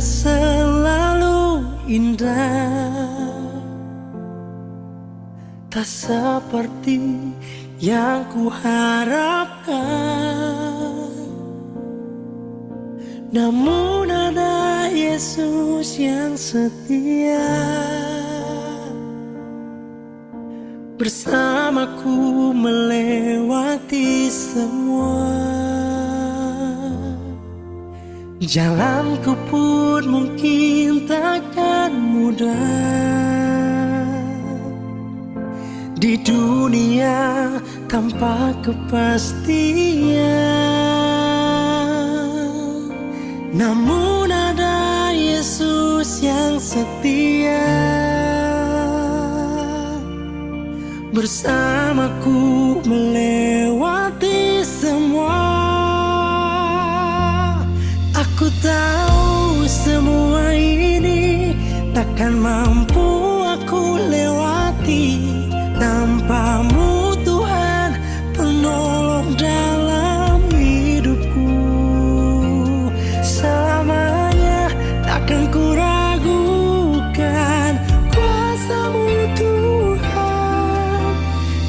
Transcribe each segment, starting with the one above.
tak selalu indah, tak seperti yang kuharapkan. Namun ada Yesus yang setia, bersamaku melewati semua. Jalanku pun mungkin takkan mudah di dunia tanpa kepastian. Namun ada Yesus yang setia, bersamaku melewati semua. Aku tahu semua ini takkan mampu aku lewati tanpamu Tuhan, penolong dalam hidupku. Selamanya takkan ku ragukan kuasa-Mu Tuhan.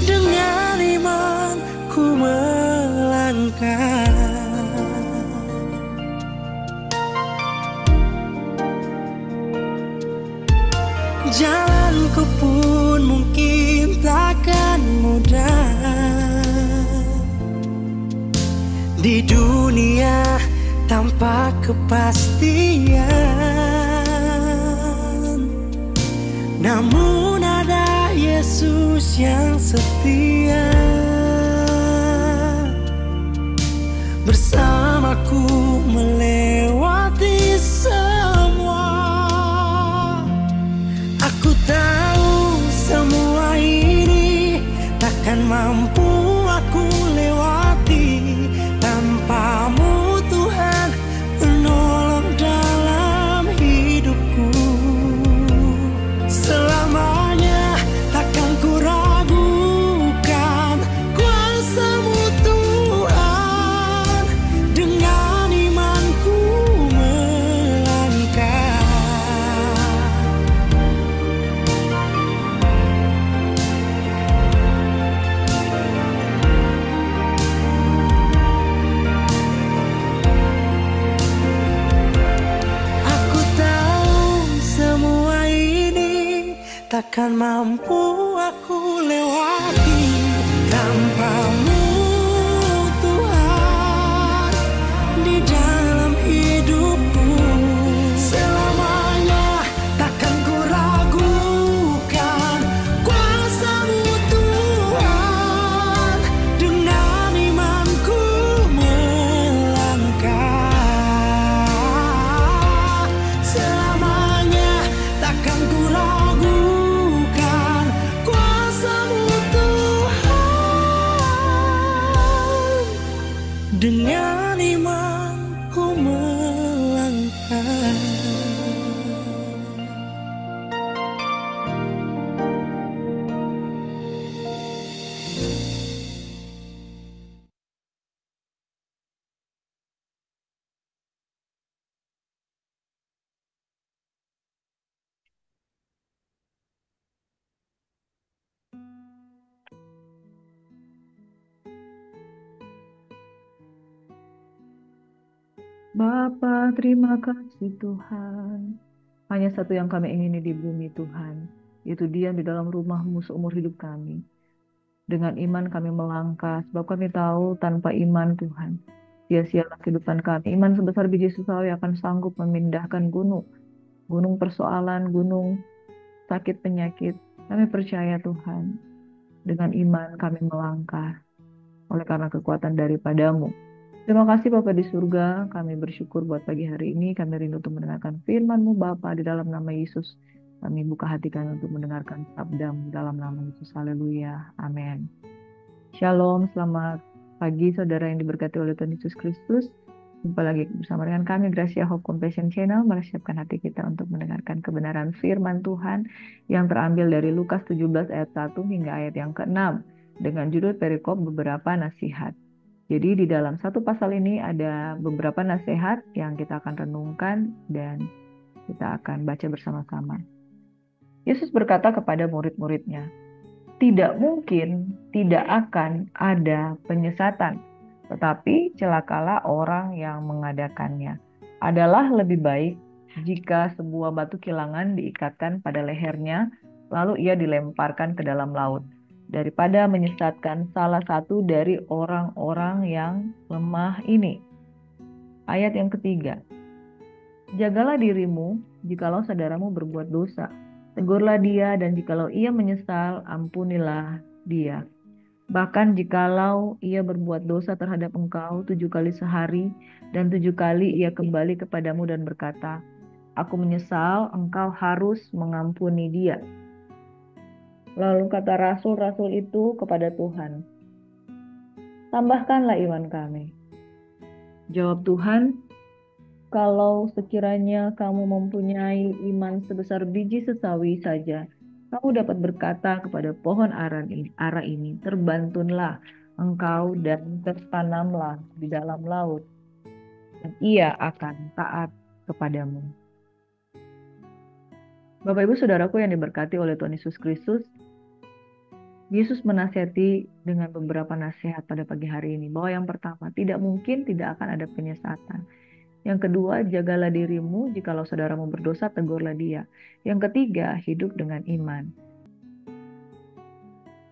Dengan iman ku melangkah. Jalanku pun mungkin takkan mudah di dunia tanpa kepastian. Namun ada Yesus yang setia, bersamaku melewati semua. Aku tahu semua ini takkan mampu aku lewati tanpamu Tuhan, penolong dalam hidupku. Selamanya takkan ku ragukan kuasa-Mu Tuhan. Dengan imanku melangkah. Aku tahu semua ini takkan mampu aku lewati tanpamu Tuhan di dalam hidupku. Selamanya takkan ku ragukan kuasa-Mu Tuhan. Dengan imanku melangkah. Selamanya takkan ku ragukan kuasa-Mu Tuhan. Dengan imanku melangkah. Bapa, terima kasih Tuhan. Hanya satu yang kami ingini di bumi Tuhan, yaitu diam di dalam rumah-Mu seumur hidup kami. Dengan iman kami melangkah, sebab kami tahu tanpa iman Tuhan, sia-sialah kehidupan kami. Iman sebesar biji sawi akan sanggup memindahkan gunung. Gunung persoalan, gunung sakit penyakit. Kami percaya Tuhan, dengan iman kami melangkah, oleh karena kekuatan daripada-Mu. Terima kasih Bapa di surga, kami bersyukur buat pagi hari ini, kami rindu untuk mendengarkan firman-Mu Bapa di dalam nama Yesus. Kami buka hati kami untuk mendengarkan sabda-Mu dalam nama Yesus. Haleluya. Amin. Shalom, selamat pagi saudara yang diberkati oleh Tuhan Yesus Kristus. Jumpa lagi bersama dengan kami, Gracia Hope Compassion Channel, mempersiapkan hati kita untuk mendengarkan kebenaran firman Tuhan yang terambil dari Lukas 17 ayat 1 hingga ayat yang ke-6 dengan judul perikop beberapa nasihat. Jadi di dalam satu pasal ini ada beberapa nasihat yang kita akan renungkan dan kita akan baca bersama-sama. Yesus berkata kepada murid-muridnya, tidak mungkin tidak akan ada penyesatan, tetapi celakalah orang yang mengadakannya. Adalah lebih baik jika sebuah batu kilangan diikatkan pada lehernya, lalu ia dilemparkan ke dalam laut, daripada menyesatkan salah satu dari orang-orang yang lemah ini. Ayat yang ketiga, jagalah dirimu jikalau saudaramu berbuat dosa. Tegurlah dia, dan jikalau ia menyesal, ampunilah dia. Bahkan jikalau ia berbuat dosa terhadap engkau 7 kali sehari, dan 7 kali ia kembali kepadamu dan berkata, aku menyesal, engkau harus mengampuni dia. Lalu kata rasul-rasul itu kepada Tuhan, tambahkanlah iman kami. Jawab Tuhan, kalau sekiranya kamu mempunyai iman sebesar biji sesawi saja, kamu dapat berkata kepada pohon ara ini, terbantunlah engkau dan tertanamlah di dalam laut, dan ia akan taat kepadamu. Bapak Ibu Saudaraku yang diberkati oleh Tuhan Yesus Kristus, Yesus menasihati dengan beberapa nasihat pada pagi hari ini, bahwa yang pertama, tidak mungkin tidak akan ada penyesatan. Yang kedua, jagalah dirimu, jikalau saudaramu berdosa, tegurlah dia. Yang ketiga, hidup dengan iman.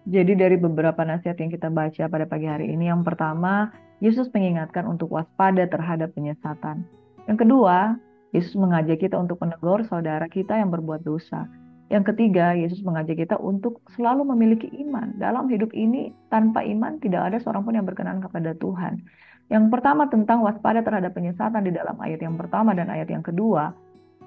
Jadi dari beberapa nasihat yang kita baca pada pagi hari ini, yang pertama, Yesus mengingatkan untuk waspada terhadap penyesatan. Yang kedua, Yesus mengajak kita untuk menegur saudara kita yang berbuat dosa. Yang ketiga, Yesus mengajak kita untuk selalu memiliki iman. Dalam hidup ini, tanpa iman tidak ada seorang pun yang berkenan kepada Tuhan. Yang pertama tentang waspada terhadap penyesatan di dalam ayat yang pertama dan ayat yang kedua,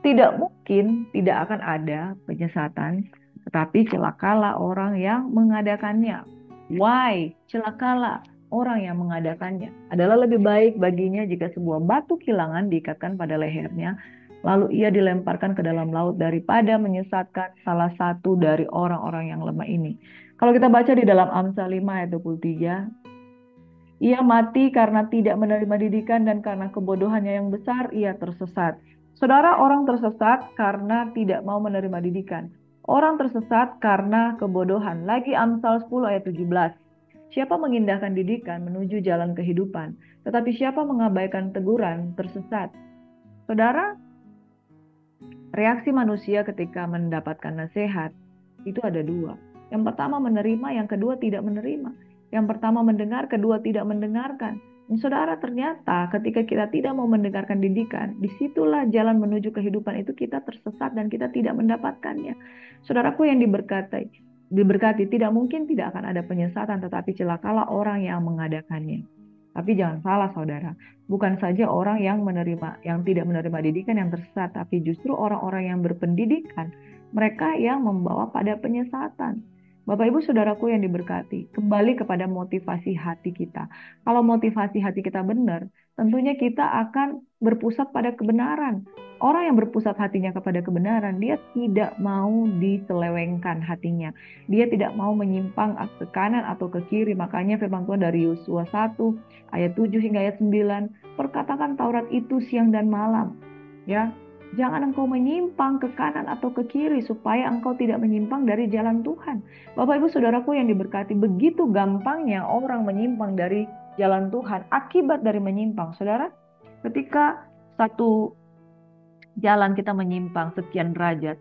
tidak mungkin tidak akan ada penyesatan, tetapi celakalah orang yang mengadakannya. Why? Celakalah orang yang mengadakannya. Adalah lebih baik baginya jika sebuah batu kilangan diikatkan pada lehernya, lalu ia dilemparkan ke dalam laut, daripada menyesatkan salah satu dari orang-orang yang lemah ini. Kalau kita baca di dalam Amsal 5 ayat 23, ia mati karena tidak menerima didikan, dan karena kebodohannya yang besar ia tersesat. Saudara, orang tersesat karena tidak mau menerima didikan. Orang tersesat karena kebodohan. Lagi Amsal 10 ayat 17. Siapa mengindahkan didikan menuju jalan kehidupan, tetapi siapa mengabaikan teguran tersesat. Saudara, reaksi manusia ketika mendapatkan nasihat itu ada dua. Yang pertama menerima, yang kedua tidak menerima. Yang pertama mendengar, kedua tidak mendengarkan. Dan saudara, ternyata ketika kita tidak mau mendengarkan didikan, disitulah jalan menuju kehidupan itu kita tersesat dan kita tidak mendapatkannya. Saudaraku yang diberkati, tidak mungkin tidak akan ada penyesatan, tetapi celakalah orang yang mengadakannya. Tapi jangan salah saudara, bukan saja orang yang tidak menerima didikan yang tersesat, tapi justru orang-orang yang berpendidikan, mereka yang membawa pada penyesatan. Bapak Ibu Saudaraku yang diberkati, kembali kepada motivasi hati kita. Kalau motivasi hati kita benar, tentunya kita akan berpusat pada kebenaran. Orang yang berpusat hatinya kepada kebenaran, dia tidak mau diselewengkan hatinya. Dia tidak mau menyimpang ke kanan atau ke kiri. Makanya firman Tuhan dari Yosua 1 ayat 7 hingga ayat 9, perkatakan Taurat itu siang dan malam. Ya, jangan engkau menyimpang ke kanan atau ke kiri, supaya engkau tidak menyimpang dari jalan Tuhan. Bapak Ibu Saudaraku yang diberkati, begitu gampangnya orang menyimpang dari jalan Tuhan akibat dari menyimpang. Saudara, ketika satu jalan kita menyimpang sekian derajat,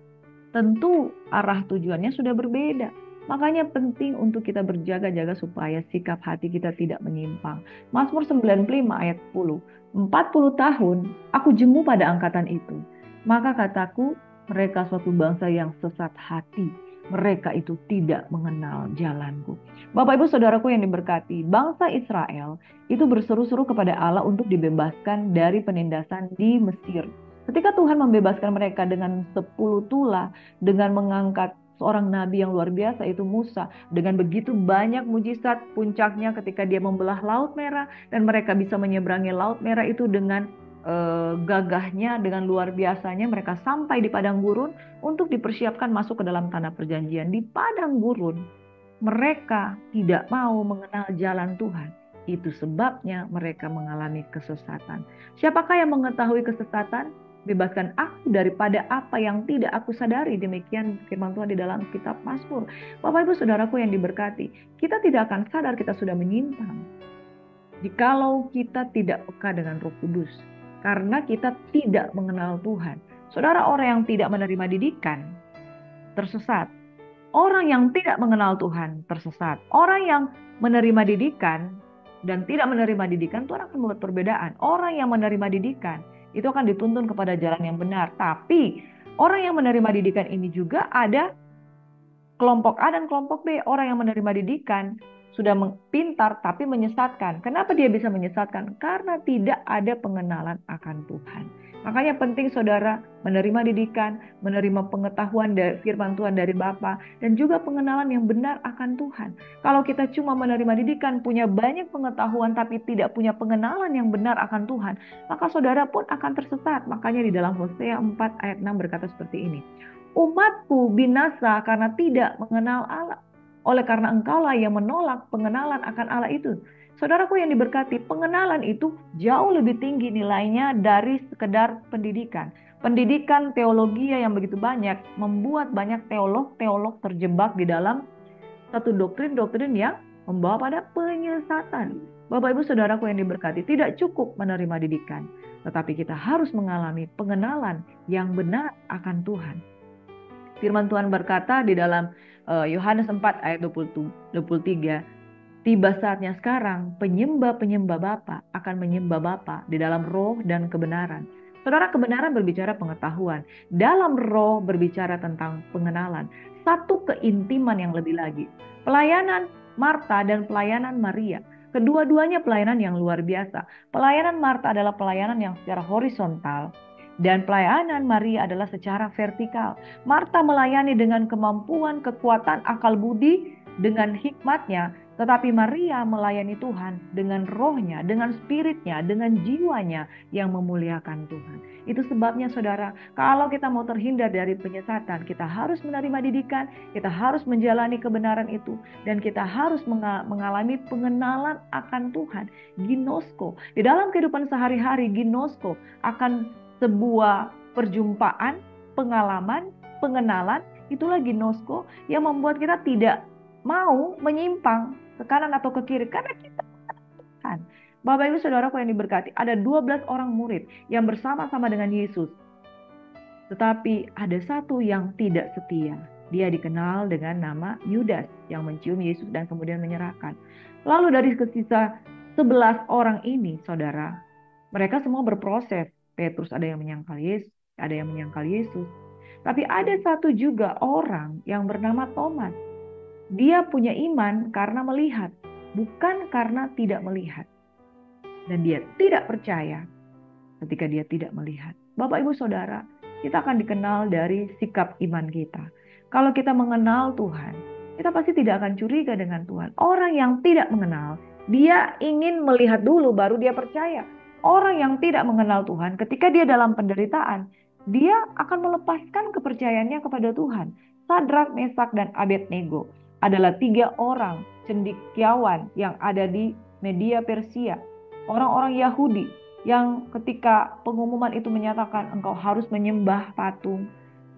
tentu arah tujuannya sudah berbeda. Makanya penting untuk kita berjaga-jaga supaya sikap hati kita tidak menyimpang. Mazmur 95 ayat 10, 40 tahun aku jemu pada angkatan itu. Maka kataku, mereka suatu bangsa yang sesat hati. Mereka itu tidak mengenal jalanku. Bapak Ibu Saudaraku yang diberkati, bangsa Israel itu berseru-seru kepada Allah untuk dibebaskan dari penindasan di Mesir. Ketika Tuhan membebaskan mereka dengan 10 tulah, dengan mengangkat seorang nabi yang luar biasa, itu Musa, dengan begitu banyak mujizat, puncaknya ketika dia membelah Laut Merah, dan mereka bisa menyeberangi Laut Merah itu dengan gagahnya, dengan luar biasanya. Mereka sampai di padang gurun untuk dipersiapkan masuk ke dalam tanah perjanjian. Di padang gurun mereka tidak mau mengenal jalan Tuhan. Itu sebabnya mereka mengalami kesesatan. Siapakah yang mengetahui kesesatan? Bebaskan aku daripada apa yang tidak aku sadari. Demikian firman Tuhan di dalam kitab Mazmur. Bapak Ibu Saudaraku yang diberkati, kita tidak akan sadar kita sudah menyimpang jikalau kita tidak peka dengan Roh Kudus, karena kita tidak mengenal Tuhan. Saudara, orang yang tidak menerima didikan tersesat. Orang yang tidak mengenal Tuhan tersesat. Orang yang menerima didikan dan tidak menerima didikan, Tuhan akan membuat perbedaan. Orang yang menerima didikan itu akan dituntun kepada jalan yang benar. Tapi orang yang menerima didikan ini juga ada kelompok A dan kelompok B. Orang yang menerima didikan sudah pintar tapi menyesatkan. Kenapa dia bisa menyesatkan? Karena tidak ada pengenalan akan Tuhan. Makanya penting saudara menerima didikan, menerima pengetahuan dari firman Tuhan dari Bapa, dan juga pengenalan yang benar akan Tuhan. Kalau kita cuma menerima didikan, punya banyak pengetahuan tapi tidak punya pengenalan yang benar akan Tuhan, maka saudara pun akan tersesat. Makanya di dalam Hosea 4 ayat 6 berkata seperti ini. Umatku binasa karena tidak mengenal Allah. Oleh karena engkaulah yang menolak pengenalan akan Allah itu. Saudaraku yang diberkati, pengenalan itu jauh lebih tinggi nilainya dari sekedar pendidikan. Pendidikan teologi yang begitu banyak membuat banyak teolog-teolog terjebak di dalam satu doktrin-doktrin yang membawa pada penyesatan. Bapak Ibu Saudaraku yang diberkati, tidak cukup menerima didikan, tetapi kita harus mengalami pengenalan yang benar akan Tuhan. Firman Tuhan berkata di dalam Yohanes 4 ayat 23, tiba saatnya sekarang penyembah-penyembah Bapa akan menyembah Bapa di dalam roh dan kebenaran. Saudara, kebenaran berbicara pengetahuan. Dalam roh berbicara tentang pengenalan. Satu keintiman yang lebih lagi. Pelayanan Marta dan pelayanan Maria. Kedua-duanya pelayanan yang luar biasa. Pelayanan Marta adalah pelayanan yang secara horizontal. Dan pelayanan Maria adalah secara vertikal. Marta melayani dengan kemampuan, kekuatan, akal budi, dengan hikmatnya. Tetapi Maria melayani Tuhan dengan rohnya, dengan spiritnya, dengan jiwanya yang memuliakan Tuhan. Itu sebabnya saudara, kalau kita mau terhindar dari penyesatan, kita harus menerima didikan, kita harus menjalani kebenaran itu, dan kita harus mengalami pengenalan akan Tuhan. Ginosko. Di dalam kehidupan sehari-hari, ginosko akan sebuah perjumpaan, pengalaman, pengenalan, itulah ginosko yang membuat kita tidak mau menyimpang ke kanan atau ke kiri karena kita kan. Bapak Ibu Saudaraku yang diberkati, ada 12 orang murid yang bersama-sama dengan Yesus. Tetapi ada satu yang tidak setia. Dia dikenal dengan nama Yudas yang mencium Yesus dan kemudian menyerahkan. Lalu dari sisa 11 orang ini, saudara, mereka semua berproses. Petrus ada yang menyangkal Yesus, ada yang menyangkal Yesus. Tapi ada satu juga orang yang bernama Thomas. Dia punya iman karena melihat, bukan karena tidak melihat. Dan dia tidak percaya ketika dia tidak melihat. Bapak Ibu Saudara, kita akan dikenal dari sikap iman kita. Kalau kita mengenal Tuhan, kita pasti tidak akan curiga dengan Tuhan. Orang yang tidak mengenal, dia ingin melihat dulu baru dia percaya. Orang yang tidak mengenal Tuhan, ketika dia dalam penderitaan, dia akan melepaskan kepercayaannya kepada Tuhan. Sadrak, Mesak, dan Abednego adalah 3 orang cendekiawan yang ada di Media Persia. Orang-orang Yahudi yang ketika pengumuman itu menyatakan engkau harus menyembah patung,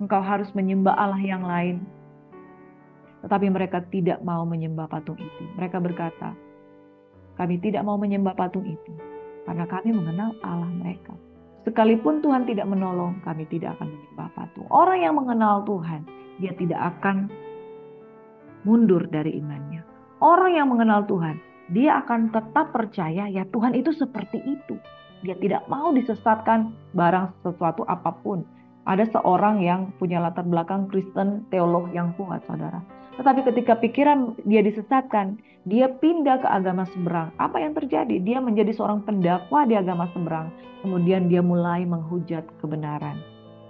engkau harus menyembah Allah yang lain. Tetapi mereka tidak mau menyembah patung itu. Mereka berkata, kami tidak mau menyembah patung itu karena kami mengenal Allah mereka. Sekalipun Tuhan tidak menolong, kami tidak akan menyembah patung. Orang yang mengenal Tuhan, dia tidak akan mundur dari imannya. Orang yang mengenal Tuhan, dia akan tetap percaya ya Tuhan itu seperti itu. Dia tidak mau disesatkan barang sesuatu apapun. Ada seorang yang punya latar belakang Kristen, teolog yang kuat, saudara. Tetapi ketika pikiran dia disesatkan, dia pindah ke agama seberang. Apa yang terjadi? Dia menjadi seorang pendakwa di agama seberang. Kemudian dia mulai menghujat kebenaran.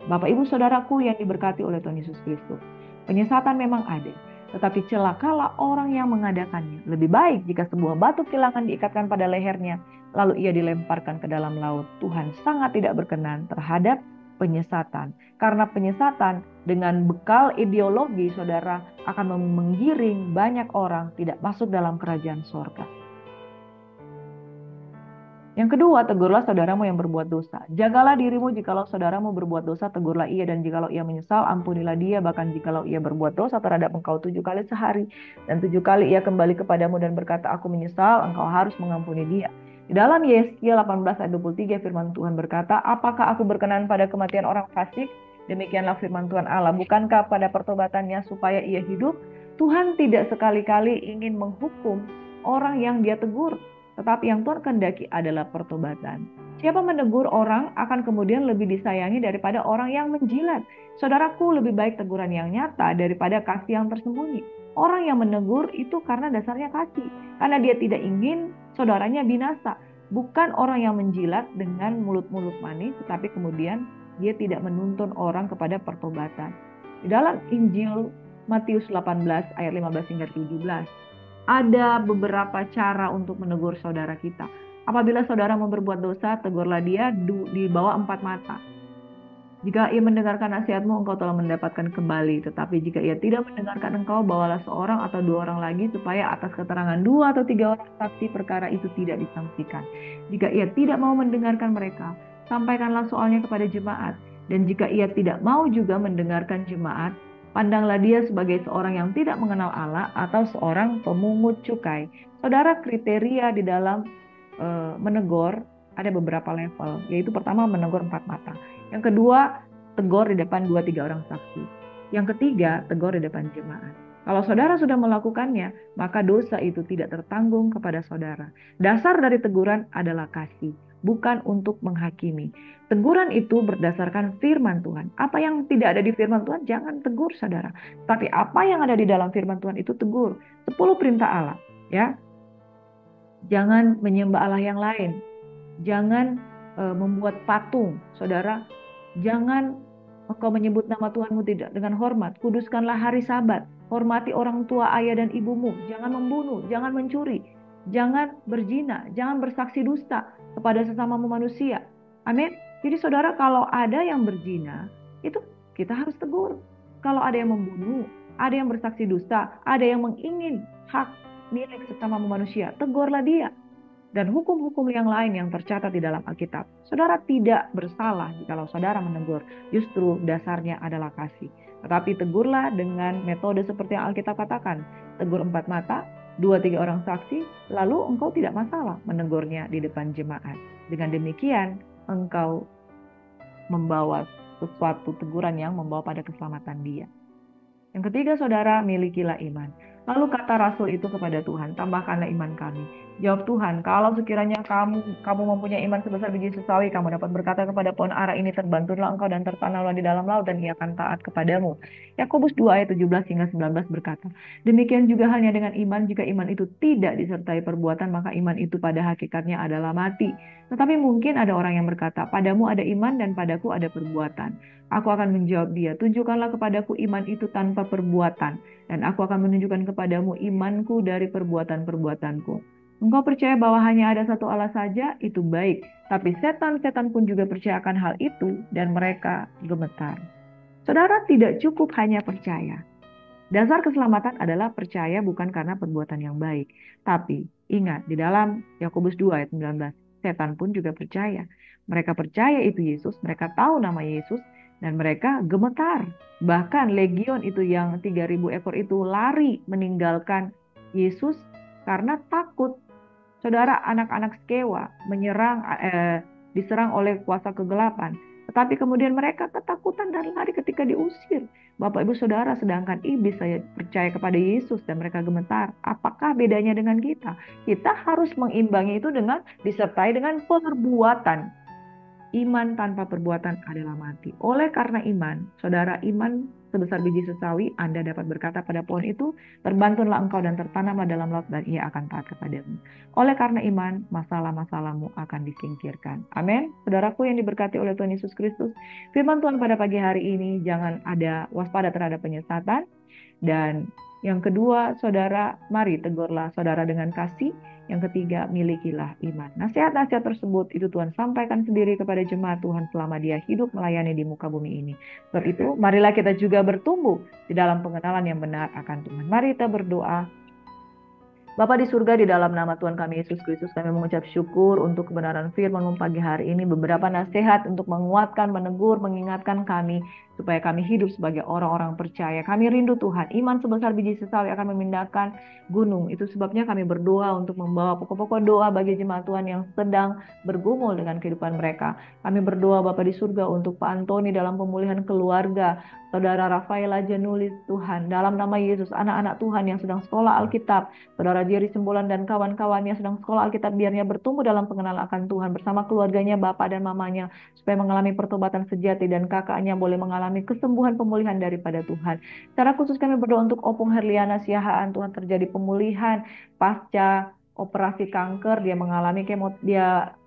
Bapak Ibu Saudaraku yang diberkati oleh Tuhan Yesus Kristus. Penyesatan memang ada. Tetapi celakalah orang yang mengadakannya. Lebih baik jika sebuah batu kilangan diikatkan pada lehernya, lalu ia dilemparkan ke dalam laut. Tuhan sangat tidak berkenan terhadap penyesatan. Karena penyesatan dengan bekal ideologi, saudara, akan menggiring banyak orang tidak masuk dalam kerajaan sorga. Yang kedua, tegurlah saudaramu yang berbuat dosa. Jagalah dirimu jikalau saudaramu berbuat dosa, tegurlah ia, dan jikalau ia menyesal, ampunilah dia. Bahkan jikalau ia berbuat dosa terhadap engkau 7 kali sehari, dan 7 kali ia kembali kepadamu dan berkata, aku menyesal, engkau harus mengampuni dia. Di dalam Yesaya 18 ayat 23 firman Tuhan berkata, apakah aku berkenan pada kematian orang fasik? Demikianlah firman Tuhan Allah, bukankah pada pertobatannya supaya ia hidup? Tuhan tidak sekali-kali ingin menghukum orang yang dia tegur, tetapi yang Tuhan kehendaki adalah pertobatan. Siapa menegur orang akan kemudian lebih disayangi daripada orang yang menjilat. Saudaraku, lebih baik teguran yang nyata daripada kasih yang tersembunyi. Orang yang menegur itu karena dasarnya kasih, karena dia tidak ingin saudaranya binasa. Bukan orang yang menjilat dengan mulut-mulut manis, tetapi kemudian dia tidak menuntun orang kepada pertobatan. Di dalam Injil Matius 18 ayat 15 hingga 17, ada beberapa cara untuk menegur saudara kita. Apabila saudara mau berbuat dosa, tegurlah dia di bawah 4 mata. Jika ia mendengarkan nasihatmu, engkau telah mendapatkan kembali. Tetapi jika ia tidak mendengarkan engkau, bawalah seorang atau 2 orang lagi, supaya atas keterangan 2 atau 3 orang saksi perkara itu tidak disangsikan. Jika ia tidak mau mendengarkan mereka, sampaikanlah soalnya kepada jemaat. Dan jika ia tidak mau juga mendengarkan jemaat, pandanglah dia sebagai seorang yang tidak mengenal Allah atau seorang pemungut cukai. Saudara, kriteria di dalam menegur ada beberapa level, yaitu pertama menegur 4 mata. Yang kedua, tegur di depan 2-3 orang saksi. Yang ketiga, tegur di depan jemaat. Kalau saudara sudah melakukannya, maka dosa itu tidak tertanggung kepada saudara. Dasar dari teguran adalah kasih, bukan untuk menghakimi. Teguran itu berdasarkan firman Tuhan. Apa yang tidak ada di firman Tuhan, jangan tegur saudara. Tapi apa yang ada di dalam firman Tuhan itu tegur. 10 perintah Allah, ya. Jangan menyembah Allah yang lain. Jangan membuat patung, saudara. Jangan engkau menyebut nama Tuhanmu tidak dengan hormat. Kuduskanlah hari Sabat. Hormati orang tua, ayah dan ibumu. Jangan membunuh, jangan mencuri, jangan berzina, jangan bersaksi dusta kepada sesamamu manusia. Amin. Jadi saudara, kalau ada yang berzina, itu kita harus tegur. Kalau ada yang membunuh, ada yang bersaksi dusta, ada yang mengingin hak milik sesamamu manusia, tegurlah dia. Dan hukum-hukum yang lain yang tercatat di dalam Alkitab. Saudara tidak bersalah jikalau saudara menegur. Justru dasarnya adalah kasih. Tetapi tegurlah dengan metode seperti yang Alkitab katakan. Tegur 4 mata, 2-3 orang saksi, lalu engkau tidak masalah menegurnya di depan jemaat. Dengan demikian, engkau membawa sesuatu teguran yang membawa pada keselamatan dia. Yang ketiga, saudara, milikilah iman. Lalu kata Rasul itu kepada Tuhan, tambahkanlah iman kami. Jawab Tuhan, kalau sekiranya kamu mempunyai iman sebesar biji sesawi, kamu dapat berkata kepada pohon ara ini, terbantunlah engkau dan tertanamlah di dalam laut, dan ia akan taat kepadamu. Yakobus 2 ayat 17 hingga 19 berkata, demikian juga halnya dengan iman, jika iman itu tidak disertai perbuatan, maka iman itu pada hakikatnya adalah mati. Tetapi mungkin ada orang yang berkata, padamu ada iman dan padaku ada perbuatan. Aku akan menjawab dia, tunjukkanlah kepadaku iman itu tanpa perbuatan, dan aku akan menunjukkan kepadamu imanku dari perbuatan-perbuatanku. Engkau percaya bahwa hanya ada satu Allah saja, itu baik. Tapi setan-setan pun juga percaya akan hal itu, dan mereka gemetar. Saudara, tidak cukup hanya percaya. Dasar keselamatan adalah percaya bukan karena perbuatan yang baik. Tapi ingat, di dalam Yakobus 2 ayat 19, setan pun juga percaya. Mereka percaya itu Yesus, mereka tahu nama Yesus, dan mereka gemetar. Bahkan legion itu yang 3.000 ekor itu lari meninggalkan Yesus karena takut. Saudara, anak-anak Skewa diserang oleh kuasa kegelapan. Tetapi kemudian mereka ketakutan dan lari ketika diusir. Bapak Ibu Saudara, sedangkan iblis saya percaya kepada Yesus dan mereka gemetar. Apakah bedanya dengan kita? Kita harus mengimbangi itu dengan disertai dengan perbuatan. Iman tanpa perbuatan adalah mati. Oleh karena iman, saudara, iman sebesar biji sesawi, Anda dapat berkata pada pohon itu, terbantunlah engkau dan tertanamlah dalam laut, dan ia akan taat kepadamu. Oleh karena iman, masalah-masalahmu akan disingkirkan. Amin. Saudaraku yang diberkati oleh Tuhan Yesus Kristus, firman Tuhan pada pagi hari ini, jangan ada waspada terhadap penyesatan. Dan yang kedua, saudara, mari tegurlah saudara dengan kasih. Yang ketiga, milikilah iman. Nasihat-nasihat tersebut itu Tuhan sampaikan sendiri kepada jemaat Tuhan selama dia hidup melayani di muka bumi ini. Sebab itu, marilah kita juga bertumbuh di dalam pengenalan yang benar akan Tuhan. Mari kita berdoa. Bapa di surga, di dalam nama Tuhan kami Yesus Kristus, kami mengucap syukur untuk kebenaran firman-Mu pagi hari ini. Beberapa nasihat untuk menguatkan, menegur, mengingatkan kami, supaya kami hidup sebagai orang-orang percaya. Kami rindu Tuhan, iman sebesar biji sesawi akan memindahkan gunung. Itu sebabnya kami berdoa untuk membawa pokok-pokok doa bagi jemaat Tuhan yang sedang bergumul dengan kehidupan mereka. Kami berdoa Bapa di surga untuk Pak Antoni dalam pemulihan keluarga, Saudara Rafaela Janulis Tuhan, dalam nama Yesus, anak-anak Tuhan yang sedang sekolah Alkitab, Saudara Jerry Sembolan dan kawan-kawannya sedang sekolah Alkitab, biarnya bertumbuh dalam pengenalan akan Tuhan bersama keluarganya, bapak dan mamanya, supaya mengalami pertobatan sejati dan kakaknya boleh mengalami kesembuhan pemulihan daripada Tuhan. Secara khusus kami berdoa untuk Opung Herliana Siahaan, Tuhan terjadi pemulihan pasca operasi kanker, dia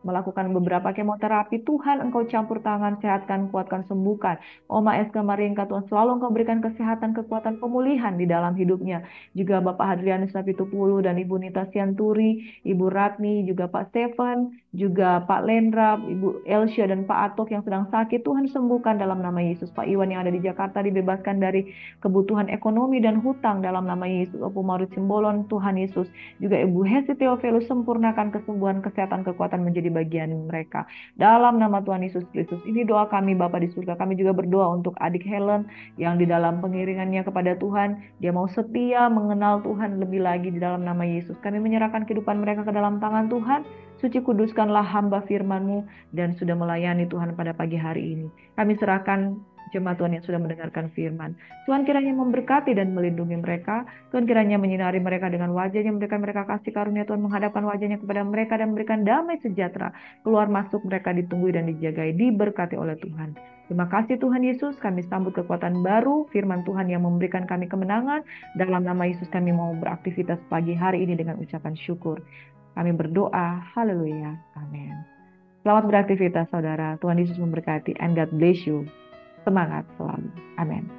melakukan beberapa kemoterapi. Tuhan Engkau campur tangan, sehatkan, kuatkan, sembuhkan. Oma Eska Maringka, Tuhan selalu Engkau berikan kesehatan, kekuatan, pemulihan di dalam hidupnya. Juga Bapak Hadrianus Napitupulu dan Ibu Nita Sianturi, Ibu Ratni, juga Pak Stephen, juga Pak Lendra, Ibu Elsia dan Pak Atok yang sedang sakit, Tuhan sembuhkan dalam nama Yesus. Pak Iwan yang ada di Jakarta dibebaskan dari kebutuhan ekonomi dan hutang dalam nama Yesus. Opo Maurits Simbolon, Tuhan Yesus. Juga Ibu Hesti Theophilus, sempurnakan kesembuhan, kesehatan, kekuatan menjadi bagian mereka. Dalam nama Tuhan Yesus Kristus. Ini doa kami Bapa di surga. Kami juga berdoa untuk adik Helen yang di dalam pengiringannya kepada Tuhan, dia mau setia mengenal Tuhan lebih lagi di dalam nama Yesus. Kami menyerahkan kehidupan mereka ke dalam tangan Tuhan. Suci kuduskanlah hamba firman-Mu dan sudah melayani Tuhan pada pagi hari ini. Kami serahkan jemaat Tuhan yang sudah mendengarkan firman. Tuhan kiranya memberkati dan melindungi mereka. Tuhan kiranya menyinari mereka dengan wajah-Nya, memberikan mereka kasih karunia. Tuhan menghadapkan wajah-Nya kepada mereka dan memberikan damai sejahtera. Keluar masuk mereka ditunggui dan dijagai, diberkati oleh Tuhan. Terima kasih Tuhan Yesus, kami sambut kekuatan baru, firman Tuhan yang memberikan kami kemenangan. Dalam nama Yesus kami mau beraktivitas pagi hari ini dengan ucapan syukur. Kami berdoa, haleluya, amin. Selamat beraktivitas saudara, Tuhan Yesus memberkati, and God bless you. Semangat selalu, amin.